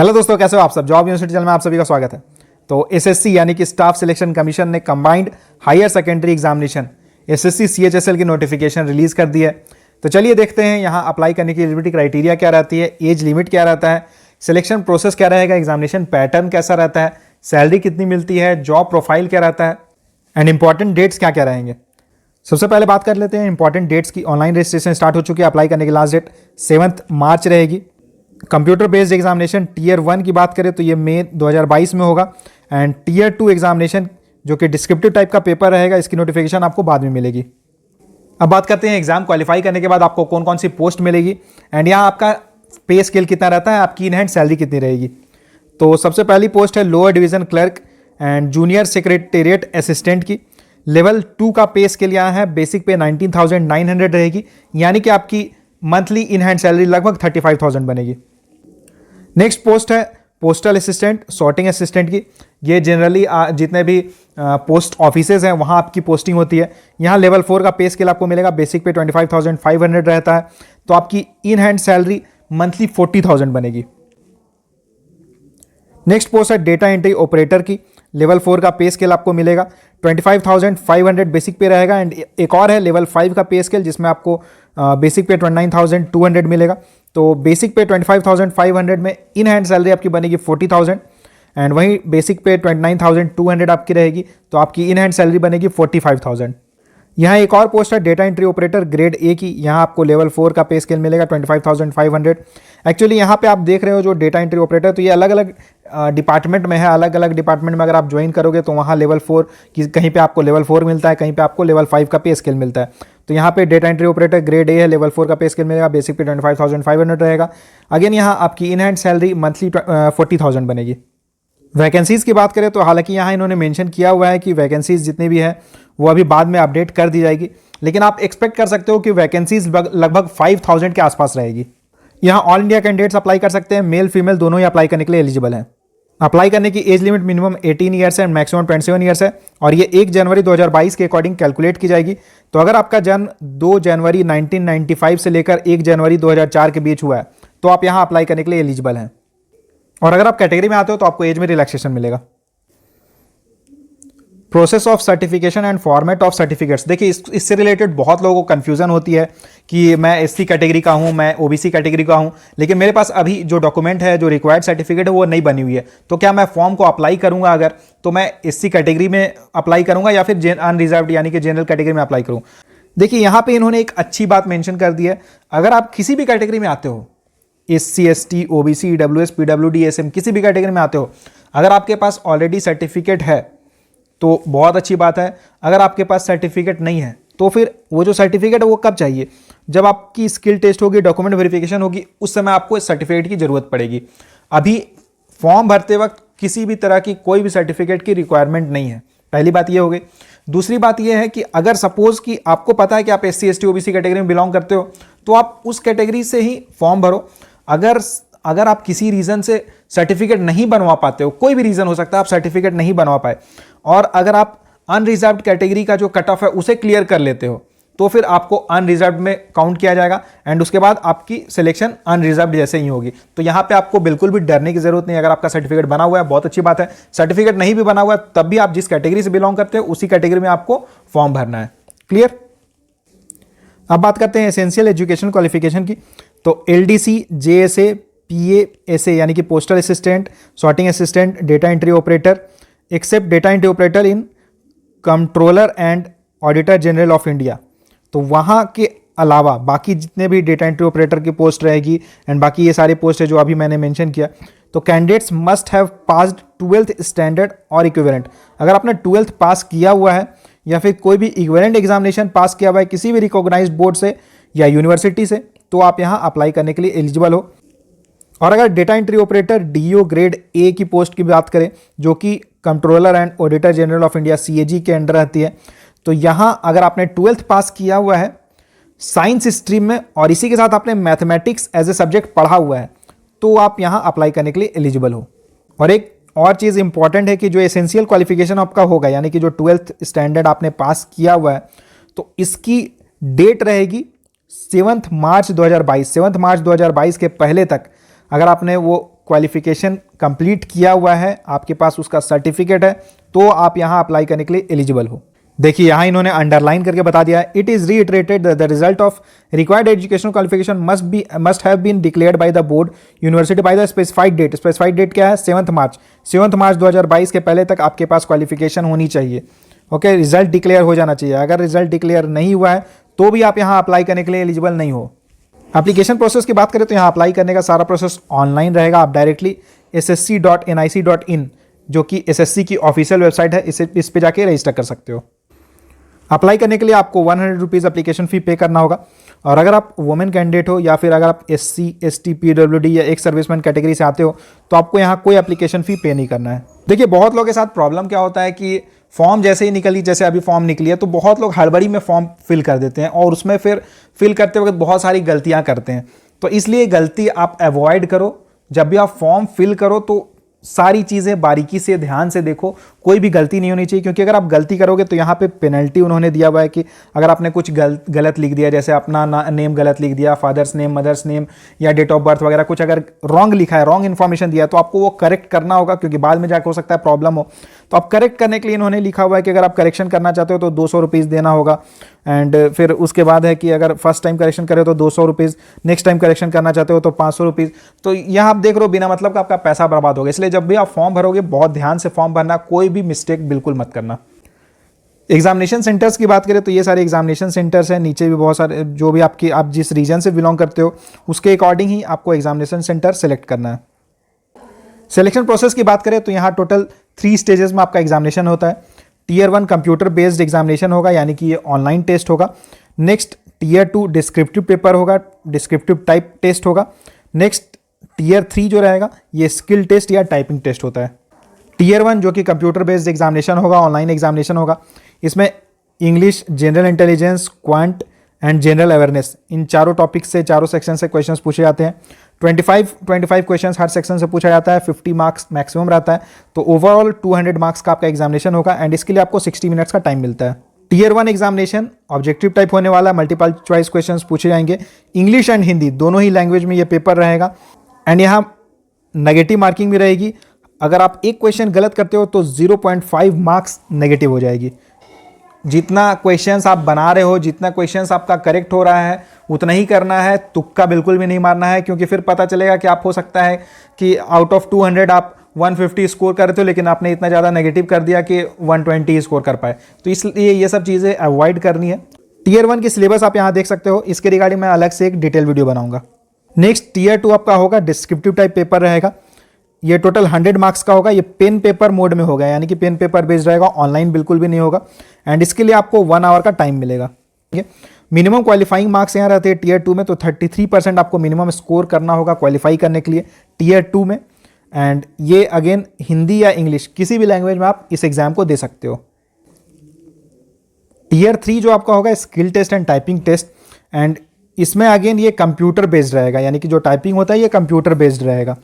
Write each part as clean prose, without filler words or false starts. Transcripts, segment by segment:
Hello दोस्तों, कैसे हो आप सब। जॉब यूनिवर्सिटी चैनल में आप सभी का स्वागत है। तो एसएससी यानी कि स्टाफ सिलेक्शन कमीशन ने combined higher secondary examination SSC CHSL की नोटिफिकेशन रिलीज कर दी है। तो चलिए देखते हैं यहाँ अप्लाई करने की एलिजिबिलिटी क्राइटेरिया क्या रहती है, एज लिमिट क्या रहता है, सिलेक्शन प्रोसेस क्या रहेगा, एग्जामिनेशन पैटर्न कैसा रहता है, सैलरी कितनी मिलती है, जॉब प्रोफाइल क्या रहता है एंड इंपॉर्टेंट डेट्स क्या क्या रहेंगे। सबसे पहले बात कर लेते हैं इंपॉर्टेंट डेट्स की। ऑनलाइन रजिस्ट्रेशन स्टार्ट हो चुकी है। अप्लाई करने की लास्ट डेट 7 मार्च रहेगी। कंप्यूटर बेस्ड एग्जामिनेशन टीयर 1 की बात करें तो ये मई 2022 में होगा एंड टीयर 2 एग्जामिनेशन जो कि डिस्क्रिप्टिव टाइप का पेपर रहेगा, इसकी नोटिफिकेशन आपको बाद में मिलेगी। अब बात करते हैं एग्जाम क्वालिफाई करने के बाद आपको कौन कौन सी पोस्ट मिलेगी एंड यहाँ आपका पे स्केल कितना रहता है, आपकी इन हैंड सैलरी कितनी रहेगी। तो सबसे पहली पोस्ट है lower division clerk and junior secretariat assistant की। लेवल 2 का पे स्केल यहाँ है, बेसिक पे 19,900 रहेगी, यानी कि आपकी मंथली इन हैंड सैलरी लगभग 35,000 बनेगी। नेक्स्ट पोस्ट है पोस्टल असिस्टेंट सॉर्टिंग असिस्टेंट की। ये जनरली जितने भी पोस्ट ऑफिसेज हैं वहाँ आपकी पोस्टिंग होती है। यहाँ लेवल 4 का पे स्केल आपको मिलेगा, बेसिक पे 25,500 रहता है, तो आपकी इन हैंड सैलरी मंथली 40,000 बनेगी। नेक्स्ट पोस्ट है डेटा एंट्री ऑपरेटर की। लेवल 4 का पे स्केल आपको मिलेगा, 25,500 बेसिक पे रहेगा एंड एक और है लेवल 5 का पे स्केल जिसमें आपको बेसिक पे 29,200 मिलेगा। तो बेसिक पे 25,500 में इन हैंड सैलरी आपकी बनेगी 40,000 एंड वहीं बेसिक पे 29,200 आपकी रहेगी, तो आपकी इन हैंड सैलरी बनेगी 45,000। यहाँ एक और पोस्ट है data entry operator grade A की। यहाँ आपको लेवल 4 का पे स्केल मिलेगा 25,500। एक्चुअली यहाँ पे आप देख रहे हो जो डेटा एंट्री ऑपरेटर, तो ये अलग अलग डिपार्टमेंट में है। अलग अलग डिपार्टमेंट में अगर आप ज्वाइन करोगे तो वहाँ लेवल 4 की कहीं पे आपको लेवल 4 मिलता है, कहीं पे आपको लेवल 5 का पे स्केल मिलता है। तो यहाँ पे data entry operator grade A है, लेवल 4 का पे स्केल मिलेगा, बेसिक पे 25,500 रहेगा। अगेन यहाँ आपकी इन हैंड सैलरी मंथली 40,000 बनेगी। वैकेंसीज़ की बात करें तो हालांकि यहाँ इन्होंने मेंशन किया हुआ है कि वैकेंसीज़ जितनी भी है वो अभी बाद में अपडेट कर दी जाएगी, लेकिन आप एक्सपेक्ट कर सकते हो कि वैकेंसीज लगभग 5,000 के आसपास रहेगी। यहाँ ऑल इंडिया कैंडिडेट्स अप्लाई कर सकते हैं, मेल फीमेल दोनों ही अप्लाई करने के लिए एलिजिबल हैं। अप्लाई करने की एज लिमिट मिनिमम 18 ईयर्स है एंड मैक्सिमम 27 ईयर्स है और ये 1 जनवरी 2022 के अकॉर्डिंग कैलकुलेट की जाएगी। तो अगर आपका जन्म 2 जनवरी 1995 से लेकर 1 जनवरी 2004 के बीच हुआ है तो आप यहाँ अप्लाई करने के लिए एलिजिबल हैं। और अगर आप कैटेगरी में आते हो तो आपको एज में रिलैक्सेशन मिलेगा। Process of certification and format of certificates. देखिए इससे रिलेटेड बहुत लोगों को कन्फ्यूजन होती है कि मैं एससी कैटेगरी का हूं, मैं ओबीसी कैटेगरी का हूं, लेकिन मेरे पास अभी जो डॉक्यूमेंट है, जो रिक्वायर्ड सर्टिफिकेट है वो नहीं बनी हुई है, तो क्या मैं फॉर्म को अप्लाई करूंगा अगर, तो मैं एससी कैटेगरी में अप्लाई करूंगा या फिर अनरिजर्व्ड यानी कि जनरल कैटेगरी में अप्लाई करूँ। देखिए यहाँ पे इन्होंने एक अच्छी बात मेंशन कर दी है, अगर आप किसी भी कैटेगरी में आते हो, SC ST OBC EWS PWD ESM किसी भी कैटेगरी में आते हो, अगर आपके पास ऑलरेडी सर्टिफिकेट है तो बहुत अच्छी बात है। अगर आपके पास सर्टिफिकेट नहीं है तो फिर वो जो सर्टिफिकेट है वो कब चाहिए, जब आपकी स्किल टेस्ट होगी, डॉक्यूमेंट वेरिफिकेशन होगी, उस समय आपको इस सर्टिफिकेट की जरूरत पड़ेगी। अभी फॉर्म भरते वक्त किसी भी तरह की कोई भी सर्टिफिकेट की रिक्वायरमेंट नहीं है। पहली बात ये हो गई। दूसरी बात ये है कि अगर सपोज कि आपको पता है कि आप एससी एसटी ओबीसी कैटेगरी में बिलोंग करते हो तो आप उस कैटेगरी से ही फॉर्म भरो। अगर आप किसी रीजन से सर्टिफिकेट नहीं बनवा पाते हो, कोई भी रीजन हो सकता है आप सर्टिफिकेट नहीं बनवा पाए, और अगर आप अनरिजर्व्ड कैटेगरी का जो कट ऑफ है उसे क्लियर कर लेते हो तो फिर आपको अनरिजर्व्ड में काउंट किया जाएगा एंड उसके बाद आपकी सिलेक्शन अनरिजर्व्ड जैसे ही होगी। तो यहाँ पे आपको बिल्कुल भी डरने की जरूरत नहीं। अगर आपका सर्टिफिकेट बना हुआ है बहुत अच्छी बात है, सर्टिफिकेट नहीं भी बना हुआ है तब भी आप जिस कैटेगरी से बिलोंग करते हो उसी कैटेगरी में आपको फॉर्म भरना है। क्लियर। अब बात करते हैं एसेंशियल एजुकेशन क्वालिफिकेशन की। तो एलडीसी, जेएसए, पीएएसए यानी कि postal assistant, sorting assistant, data entry operator, except data entry operator in controller and auditor general of India. तो वहाँ के अलावा बाकी जितने भी डेटा एंट्री ऑपरेटर की पोस्ट रहेगी एंड बाकी ये सारे पोस्ट है जो अभी मैंने मेंशन किया, तो candidates must have passed 12th standard और इक्विवेलेंट। अगर आपने 12th पास किया हुआ है या फिर कोई भी इक्विवेलेंट एग्जामिनेशन पास किया हुआ है किसी भी रिकॉग्नाइज्ड बोर्ड से या यूनिवर्सिटी से, तो आप यहाँ अप्लाई करने के लिए एलिजिबल हो। और अगर data entry operator DEO grade A की पोस्ट की बात करें जो कि controller and auditor general of India CAG के अंडर रहती है, तो यहाँ अगर आपने 12th पास किया हुआ है साइंस स्ट्रीम में और इसी के साथ आपने मैथमेटिक्स एज ए सब्जेक्ट पढ़ा हुआ है तो आप यहाँ अप्लाई करने के लिए एलिजिबल हो। और एक और चीज़ इंपॉर्टेंट है कि जो एसेंशियल क्वालिफिकेशन आपका होगा यानी कि जो 12th स्टैंडर्ड आपने पास किया हुआ है तो इसकी डेट रहेगी 7 मार्च 2022। 7 मार्च 2022 के पहले तक अगर आपने वो क्वालिफिकेशन कंप्लीट किया हुआ है, आपके पास उसका सर्टिफिकेट है, तो आप यहाँ अप्लाई करने के लिए एलिजिबल हो। देखिए यहाँ इन्होंने अंडरलाइन करके बता दिया है, it is reiterated the result of required educational qualification must have been declared by the board university by the specified date. Specified date क्या है? 7 मार्च 2022 के पहले तक आपके पास क्वालिफिकेशन होनी चाहिए। ओके, रिजल्ट डिक्लेयर हो जाना चाहिए। अगर रिजल्ट डिक्लेयर नहीं हुआ है तो भी आप यहाँ अप्लाई करने के लिए एलिजिबल नहीं हो। एप्लीकेशन प्रोसेस की बात करें तो यहाँ अप्लाई करने का सारा प्रोसेस ऑनलाइन रहेगा। आप डायरेक्टली ssc.nic.in जो कि एसएससी की ऑफिशियल वेबसाइट है, इस पे जाके रजिस्टर कर सकते हो। अप्लाई करने के लिए आपको 100 रुपीज़ एप्लीकेशन फ़ी पे करना होगा। और अगर आप वुमेन कैंडिडेट हो या फिर अगर आप SC ST PWD या एक सर्विसमैन कैटेगरी से आते हो तो आपको यहाँ कोई एप्लीकेशन फ़ी पे नहीं करना है। देखिए बहुत लोगों के साथ प्रॉब्लम क्या होता है कि फॉर्म जैसे ही निकली, जैसे अभी फॉर्म निकली है तो बहुत लोग हड़बड़ी में फॉर्म फिल कर देते हैं और उसमें फिर फिल करते वक्त बहुत सारी गलतियाँ करते हैं। तो इसलिए गलती आप अवॉइड करो। जब भी आप फॉर्म फिल करो तो सारी चीज़ें बारीकी से ध्यान से देखो, कोई भी गलती नहीं होनी चाहिए, क्योंकि अगर आप गलती करोगे तो यहाँ पे पेनल्टी उन्होंने दिया हुआ है कि अगर आपने कुछ गलत लिख दिया, जैसे अपना नेम गलत लिख दिया, फादर्स नेम, मदर्स नेम या डेट ऑफ बर्थ वगैरह कुछ अगर रॉन्ग लिखा है, रॉन्ग इन्फॉर्मेशन दिया है, तो आपको वो करेक्ट करना होगा, क्योंकि बाद में जाकर हो सकता है प्रॉब्लम हो। तो आप करेक्ट करने के लिए इन्होंने लिखा हुआ है कि अगर आप करेक्शन करना चाहते हो तो 200 रुपीज़ देना होगा। एंड फिर उसके बाद है कि अगर फर्स्ट टाइम करेक्शन करे तो 200 रुपीज़, नेक्स्ट टाइम करेक्शन करना चाहते हो तो 500 रुपीज़। तो यहाँ आप देख रहे हो बिना मतलब का आपका पैसा बर्बाद होगा। इसलिए जब भी आप फॉर्म भरोगे बहुत ध्यान से फॉर्म भरना, कोई भी मिस्टेक बिल्कुल मत करना। एग्जामिनेशन सेंटर्स की बात करें तो ये सारे एग्जामिनेशन सेंटर्स हैं, नीचे भी बहुत सारे, जो भी आप जिस रीजन से बिलोंग करते हो उसके अकॉर्डिंग ही आपको एग्जामिनेशन सेंटर सेलेक्ट करना है। सिलेक्शन प्रोसेस की बात करें तो यहाँ टोटल 3 स्टेजेस में आपका एग्जामिनेशन होता है। टियर 1 कंप्यूटर बेस्ड एग्जामिनेशन होगा, यानी कि ये ऑनलाइन टेस्ट होगा। नेक्स्ट टियर 2 डिस्क्रिप्टिव पेपर होगा, डिस्क्रिप्टिव टाइप टेस्ट होगा। नेक्स्ट टियर 3 जो रहेगा ये स्किल टेस्ट या टाइपिंग टेस्ट होता है। टियर 1 जो कि कंप्यूटर बेस्ड एग्जामिनेशन होगा, ऑनलाइन एग्जामिनेशन होगा। इसमें English, general intelligence, quant and general awareness, इन चारों टॉपिक से, चारों सेक्शन से क्वेश्चंस पूछे जाते हैं। 25 क्वेश्चंस हर सेक्शन से पूछा जाता है, 50 मार्क्स मैक्सिमम रहता है। तो ओवरऑल 200 मार्क्स का आपका एग्जामिनेशन होगा एंड इसके लिए आपको 60 मिनट्स का टाइम मिलता है। टियर 1 एग्जामिनेशन ऑब्जेक्टिव टाइप होने वाला, मल्टीपल चॉइस क्वेश्चंस पूछे जाएंगे। इंग्लिश एंड हिंदी दोनों ही लैंग्वेज में ये पेपर रहेगा एंड यहाँ नेगेटिव मार्किंग भी रहेगी। अगर आप एक क्वेश्चन गलत करते हो तो 0.5 मार्क्स नेगेटिव हो जाएगी। जितना क्वेश्चंस आप बना रहे हो, जितना क्वेश्चंस आपका करेक्ट हो रहा है उतना ही करना है, तुक्का बिल्कुल भी नहीं मारना है, क्योंकि फिर पता चलेगा कि आप हो सकता है कि आउट ऑफ 200 आप 150 स्कोर कर रहे थे लेकिन आपने इतना ज़्यादा नेगेटिव कर दिया कि 120 स्कोर कर पाए। तो इसलिए ये सब चीज़ें अवॉइड करनी है। टियर 1 की सिलेबस आप यहाँ देख सकते हो, इसके रिगार्डिंग मैं अलग से एक डिटेल वीडियो बनाऊंगा। नेक्स्ट टियर 2 आपका होगा डिस्क्रिप्टिव टाइप पेपर रहेगा। ये टोटल 100 मार्क्स का होगा। ये पेन पेपर मोड में होगा, यानी कि पेन पेपर बेस्ड रहेगा, ऑनलाइन बिल्कुल भी नहीं होगा। एंड इसके लिए आपको 1 आवर का टाइम मिलेगा। ठीक है, मिनिमम क्वालिफाइंग मार्क्स यहाँ रहते हैं टियर 2 में, तो 33% आपको मिनिमम स्कोर करना होगा क्वालिफाई करने के लिए टियर 2 में। एंड ये अगेन हिंदी या इंग्लिश किसी भी लैंग्वेज में आप इस एग्जाम को दे सकते हो। टियर 3 जो आपका होगा skill test and typing test, and इसमें अगेन ये कंप्यूटर बेस्ड रहेगा, यानी कि जो टाइपिंग होता है ये कंप्यूटर बेस्ड रहेगा।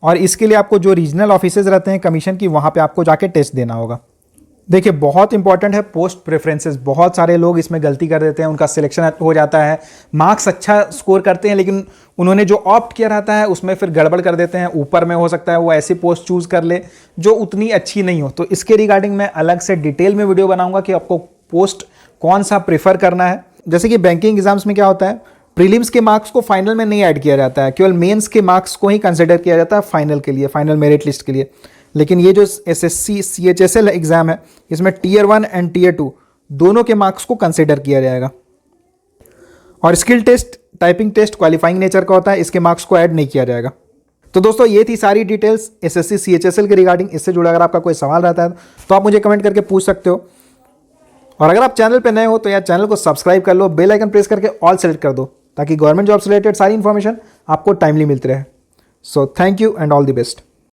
और इसके लिए आपको जो रीजनल ऑफिसेज रहते हैं कमीशन की, वहाँ पे आपको जाके टेस्ट देना होगा। देखिए बहुत इंपॉर्टेंट है पोस्ट प्रेफरेंसेस। बहुत सारे लोग इसमें गलती कर देते हैं, उनका सिलेक्शन हो जाता है, मार्क्स अच्छा स्कोर करते हैं लेकिन उन्होंने जो ऑप्ट किया रहता है उसमें फिर गड़बड़ कर देते हैं। ऊपर में हो सकता है वो ऐसी पोस्ट चूज़ कर ले जो उतनी अच्छी नहीं हो। तो इसके रिगार्डिंग मैं अलग से डिटेल में वीडियो बनाऊंगा कि आपको पोस्ट कौन सा प्रेफर करना है। जैसे कि बैंकिंग एग्जाम्स में क्या होता है, प्रीलिम्स के मार्क्स को फाइनल में नहीं ऐड किया जाता है, केवल मेंस के मार्क्स को ही कंसिडर किया जाता है फाइनल के लिए, फाइनल मेरिट लिस्ट के लिए। लेकिन ये जो SSC CHSL एग्जाम है इसमें टियर 1 एंड टियर 2 दोनों के मार्क्स को कंसिडर किया जाएगा। और skill test, typing test qualifying nature का होता है, इसके मार्क्स को ऐड नहीं किया जाएगा। तो दोस्तों ये थी सारी डिटेल्स SSC CHSL के रिगार्डिंग। इससे जुड़ा अगर आपका कोई सवाल रहता है तो आप मुझे कमेंट करके पूछ सकते हो। और अगर आप चैनल पर नए हो तो यार चैनल को सब्सक्राइब कर लो, बेल आइकन प्रेस करके ऑल सेलेक्ट कर दो, ताकि गवर्नमेंट जॉब से रिलेटेड सारी इन्फॉर्मेशन आपको टाइमली मिलती रहे। So thank you and all the best.